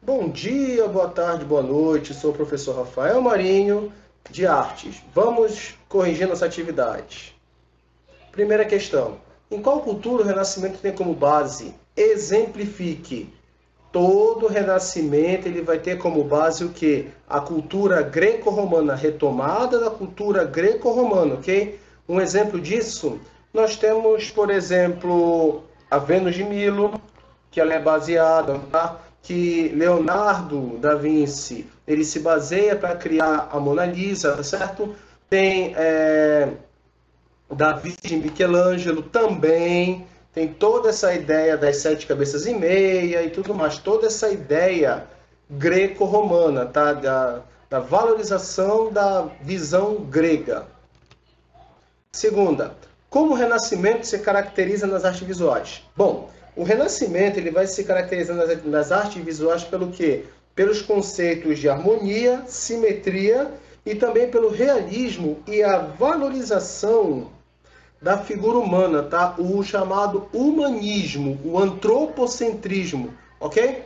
Bom dia, boa tarde, boa noite. Sou o professor Rafael Marinho, de Artes. Vamos corrigir nossa atividade. Primeira questão. Em qual cultura o Renascimento tem como base? Exemplifique. Todo Renascimento ele vai ter como base o quê? A cultura greco-romana, retomada da cultura greco-romana, ok? Um exemplo disso, nós temos, por exemplo, a Vênus de Milo, que ela é baseada, tá? Que Leonardo da Vinci ele se baseia para criar a Mona Lisa, tá certo? Tem Davi de Michelangelo também, tem toda essa ideia das sete cabeças e meia e tudo mais, toda essa ideia greco-romana, tá? Da valorização da visão grega. Segunda, como o Renascimento se caracteriza nas artes visuais? Bom, o Renascimento ele vai se caracterizar nas artes visuais pelo quê? Pelos conceitos de harmonia, simetria e também pelo realismo e a valorização da figura humana, tá? O chamado humanismo, o antropocentrismo, ok?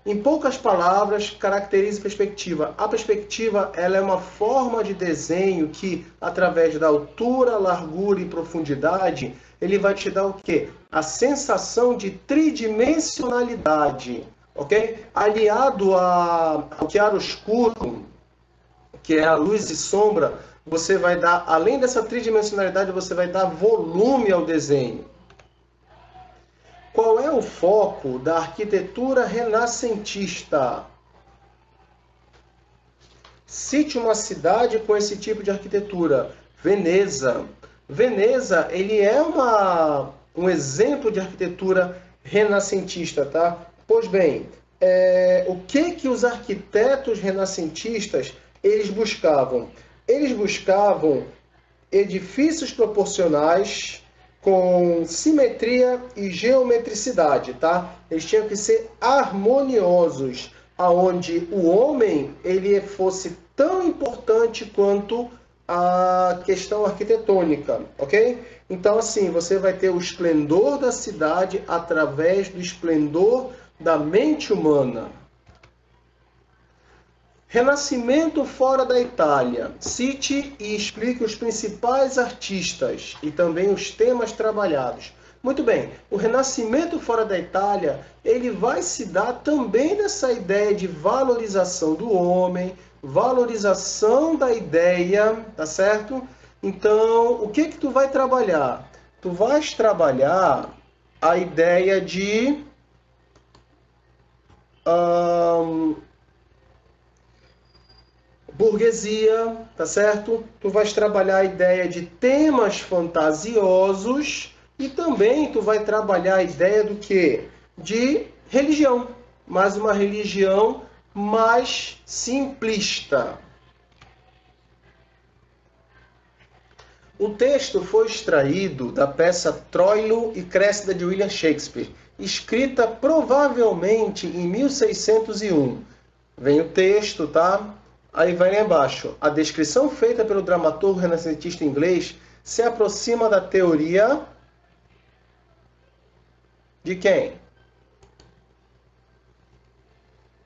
Em poucas palavras, caracteriza a perspectiva. A perspectiva ela é uma forma de desenho que, através da altura, largura e profundidade, ele vai te dar o quê? A sensação de tridimensionalidade, ok? Aliado ao chiaroscuro, que é a luz e sombra, você vai dar, além dessa tridimensionalidade, você vai dar volume ao desenho. Qual é o foco da arquitetura renascentista? Cite uma cidade com esse tipo de arquitetura. Veneza. Veneza, ele é um exemplo de arquitetura renascentista, tá? Pois bem, o que os arquitetos renascentistas eles buscavam? Eles buscavam edifícios proporcionais com simetria e geometricidade, tá? Eles tinham que ser harmoniosos, aonde o homem ele fosse tão importante quanto a questão arquitetônica, ok? Então, assim, você vai ter o esplendor da cidade através do esplendor da mente humana. Renascimento fora da Itália. Cite e explique os principais artistas e também os temas trabalhados. Muito bem, o Renascimento fora da Itália, ele vai se dar também nessa ideia de valorização do homem, valorização da ideia, tá certo? Então, o que tu vai trabalhar? Tu vais trabalhar a ideia de burguesia, tá certo? Tu vais trabalhar a ideia de temas fantasiosos e também tu vai trabalhar a ideia do quê? De religião, mas uma religião mais simplista. O texto foi extraído da peça Troilo e Cressida de William Shakespeare, escrita provavelmente em 1601. Vem o texto, tá? Aí vai lá embaixo. A descrição feita pelo dramaturgo renascentista inglês se aproxima da teoria de quem?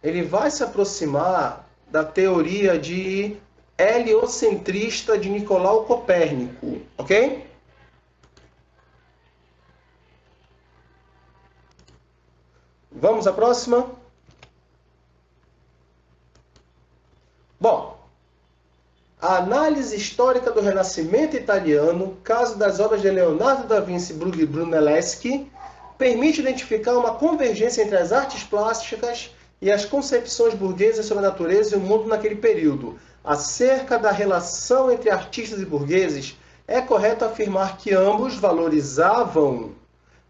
Ele vai se aproximar da teoria de heliocentrista de Nicolau Copérnico, ok? Vamos à próxima? Bom, a análise histórica do Renascimento italiano, caso das obras de Leonardo da Vinci e Brunelleschi, permite identificar uma convergência entre as artes plásticas e as concepções burguesas sobre a natureza e o mundo naquele período. Acerca da relação entre artistas e burgueses, é correto afirmar que ambos valorizavam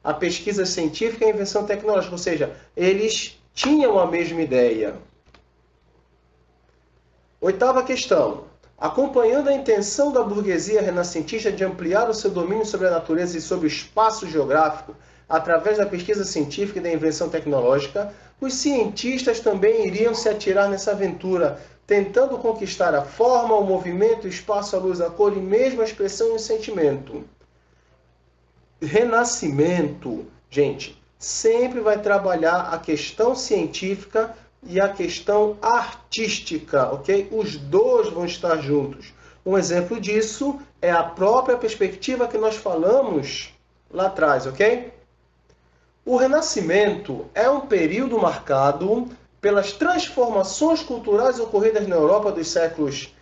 a pesquisa científica e a invenção tecnológica, ou seja, eles tinham a mesma ideia. Oitava questão. Acompanhando a intenção da burguesia renascentista de ampliar o seu domínio sobre a natureza e sobre o espaço geográfico através da pesquisa científica e da invenção tecnológica, os cientistas também iriam se atirar nessa aventura, tentando conquistar a forma, o movimento, o espaço, a luz, a cor e mesmo a expressão e o sentimento. Renascimento, gente, sempre vai trabalhar a questão científica e a questão artística, ok? Os dois vão estar juntos. Um exemplo disso é a própria perspectiva que nós falamos lá atrás, ok? O Renascimento é um período marcado pelas transformações culturais ocorridas na Europa dos séculos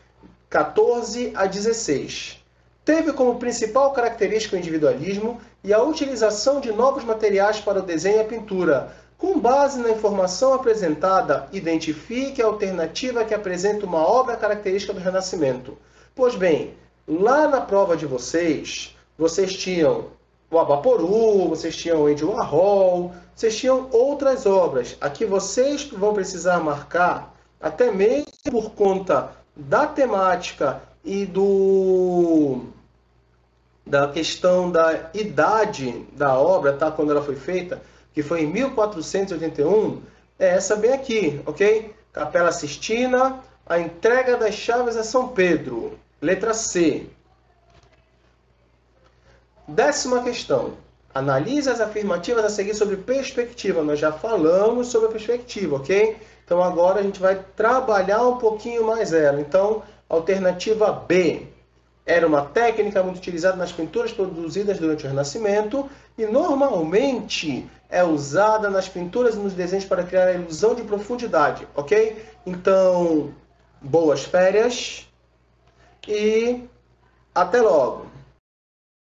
XIV a XVI. Teve como principal característica o individualismo e a utilização de novos materiais para o desenho e a pintura. Com base na informação apresentada, identifique a alternativa que apresenta uma obra característica do Renascimento. Pois bem, lá na prova de vocês, vocês tinham o Abaporu, vocês tinham o Andy Warhol, vocês tinham outras obras. Aqui vocês vão precisar marcar, até mesmo por conta da temática e da questão da idade da obra, tá? Quando ela foi feita, que foi em 1481, é essa bem aqui, ok? Capela Sistina, a entrega das chaves a São Pedro. Letra C. 10ª questão. Analise as afirmativas a seguir sobre perspectiva. Nós já falamos sobre a perspectiva, ok? Então agora a gente vai trabalhar um pouquinho mais ela. Então, alternativa B. Era uma técnica muito utilizada nas pinturas produzidas durante o Renascimento e normalmente é usada nas pinturas e nos desenhos para criar a ilusão de profundidade, ok? Então, boas férias e até logo!